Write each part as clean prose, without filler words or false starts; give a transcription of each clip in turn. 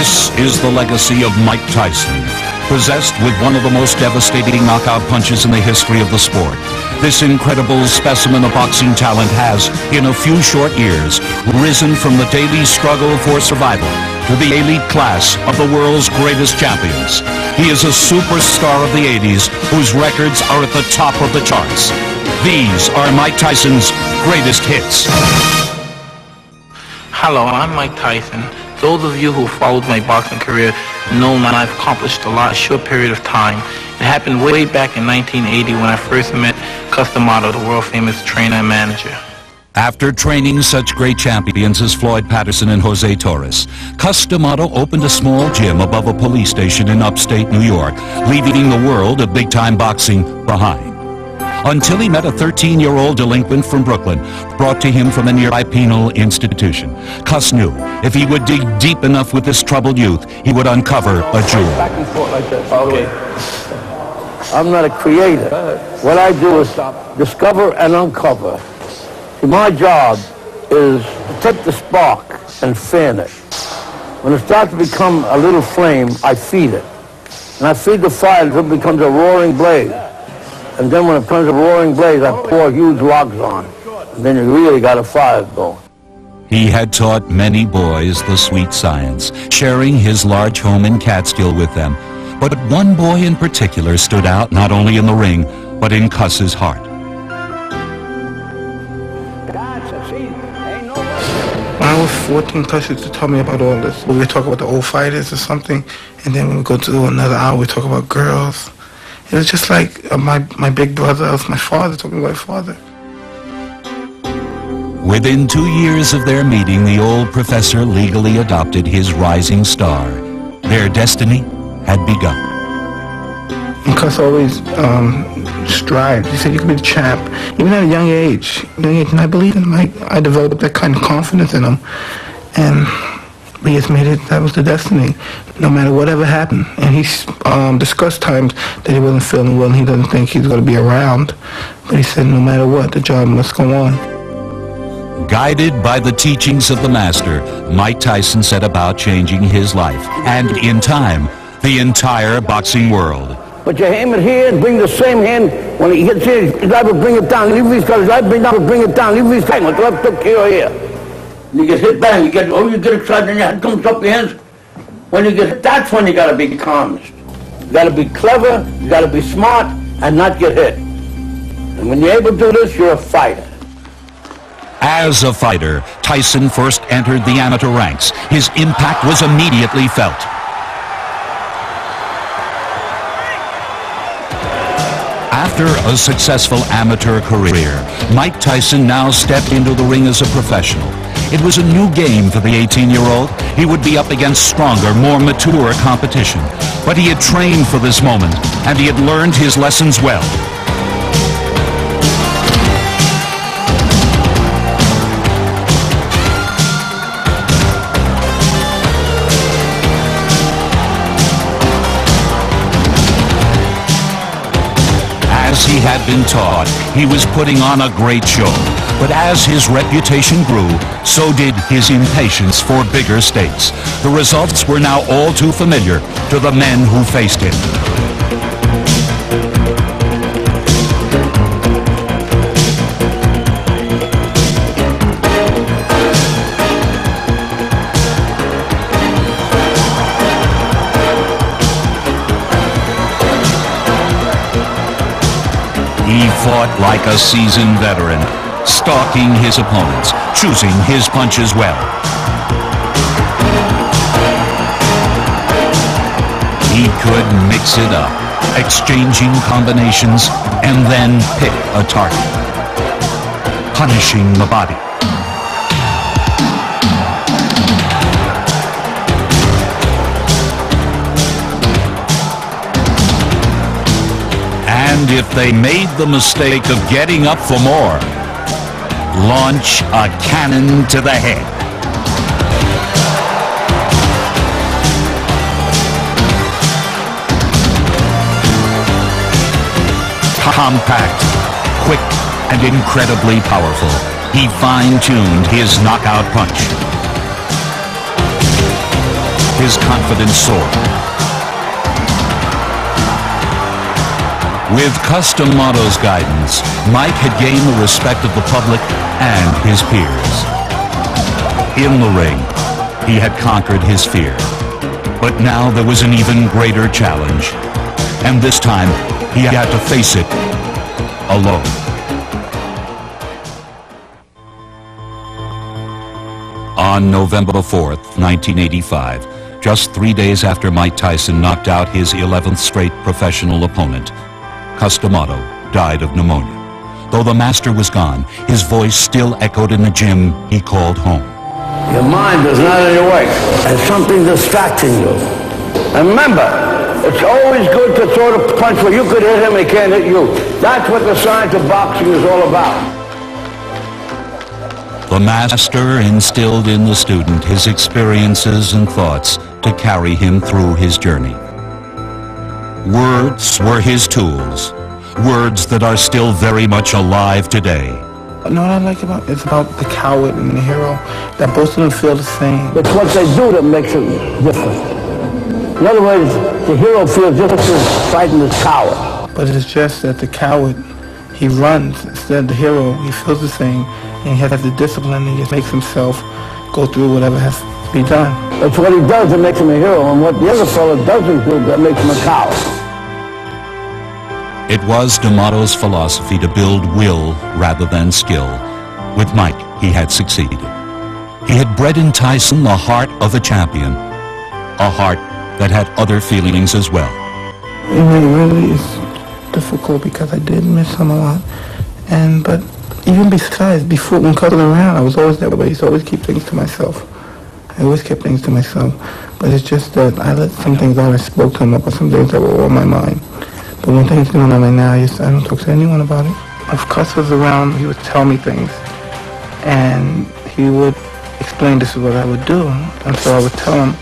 This is the legacy of Mike Tyson, possessed with one of the most devastating knockout punches in the history of the sport. This incredible specimen of boxing talent has, in a few short years, risen from the daily struggle for survival to the elite class of the world's greatest champions. He is a superstar of the 80s whose records are at the top of the charts. These are Mike Tyson's greatest hits. Hello, I'm Mike Tyson. Those of you who followed my boxing career know that I've accomplished a lot in a short period of time. It happened way back in 1980 when I first met Customato, the world-famous trainer and manager. After training such great champions as Floyd Patterson and Jose Torres, Customato opened a small gym above a police station in upstate New York, leaving the world of big-time boxing behind. Until he met a 13-year-old delinquent from Brooklyn, brought to him from a nearby penal institution. Cuss knew if he would dig deep enough with this troubled youth, he would uncover a jewel. Back and forth like that, all the way. I'm not a creator. What I do is discover and uncover. See, my job is to take the spark and fan it. When it starts to become a little flame, I feed it. And I feed the fire until it becomes a roaring blaze. And then when it becomes a roaring blaze, I pour huge logs on. And then you really got a fire going. He had taught many boys the sweet science, sharing his large home in Catskill with them. But one boy in particular stood out not only in the ring, but in Cuss's heart. When I was 14, Cuss used to tell me about all this. We would talk about the old fighters or something, and then when we go to another hour, we talk about girls. It was just like my big brother, it was my father, talking about my father. Within 2 years of their meeting, the old professor legally adopted his rising star. Their destiny had begun. And Cuss always strived. He said, you can be the champ, even at a young age. And I believe in him. I developed that kind of confidence in him. And he has made it, that was the destiny, no matter whatever happened. And he's discussed times that he wasn't feeling well and he doesn't think he's going to be around. But he said no matter what, the job must go on. Guided by the teachings of the master, Mike Tyson set about changing his life, and in time, the entire boxing world. But you aim it here and bring the same hand. When he hits here, his right will bring it down. Leave these guys, right bring down, bring it down. Leave these guys, with left hook here. You get hit bang, you get excited and your head comes up your hands. When you get hit, that's when you gotta be calmest. You gotta be clever, you gotta be smart, and not get hit. And when you're able to do this, you're a fighter. As a fighter, Tyson first entered the amateur ranks. His impact was immediately felt. After a successful amateur career, Mike Tyson now stepped into the ring as a professional. It was a new game for the 18-year-old. He would be up against stronger, more mature competition. But he had trained for this moment, and he had learned his lessons well. As he had been taught, he was putting on a great show. But as his reputation grew, so did his impatience for bigger stakes. The results were now all too familiar to the men who faced him. He fought like a seasoned veteran, stalking his opponents, choosing his punches well. He could mix it up, exchanging combinations, and then pick a target, punishing the body. And if they made the mistake of getting up for more, launch a cannon to the head. Compact, quick, and incredibly powerful, he fine-tuned his knockout punch. his confidence soared. With Cus D'Amato's guidance, Mike had gained the respect of the public and his peers. In the ring, he had conquered his fear. But now there was an even greater challenge. And this time, he had to face it alone. On November 4th, 1985, just 3 days after Mike Tyson knocked out his 11th straight professional opponent, Cus D'Amato died of pneumonia. Though the master was gone, his voice still echoed in the gym he called home. Your mind is not in your way. There's something distracting you. And remember, it's always good to throw the punch where you could hit him, he can't hit you. That's what the science of boxing is all about. The master instilled in the student his experiences and thoughts to carry him through his journey. Words were his tools, words that are still very much alive today. You know what I like about it's about the coward and the hero, that both of them feel the same. It's what they do that makes it different. In other words, the hero feels just as fighting this coward. But it's just that the coward, he runs. Instead of the hero, he feels the same, and he has the discipline, and he just makes himself go through whatever has to be done. That's what he does that makes him a hero, and what the other fellow doesn't do that makes him a coward. It was D'Amato's philosophy to build will rather than skill. With Mike, he had succeeded. He had bred in Tyson the heart of a champion, a heart that had other feelings as well. It really is difficult because I did miss him a lot. But even besides, before, when Cus was around, I was always that way. I used to always keep things to myself. I always kept things to myself. But it's just that I let some things out. I spoke to him about some things that were on my mind. But when things going on my mind now, I don't talk to anyone about it. If Cus was around, he would tell me things. And he would explain this is what I would do. And so I would tell him,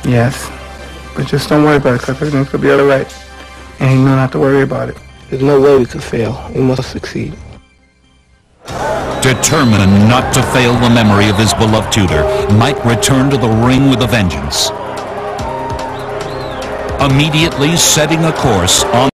yes, but just don't worry about it, Cus. Everything's going to be all right. And he knew not to worry about it. There's no way we could fail. We must succeed. Determined not to fail the memory of his beloved tutor, Mike returned to the ring with a vengeance. Immediately setting a course on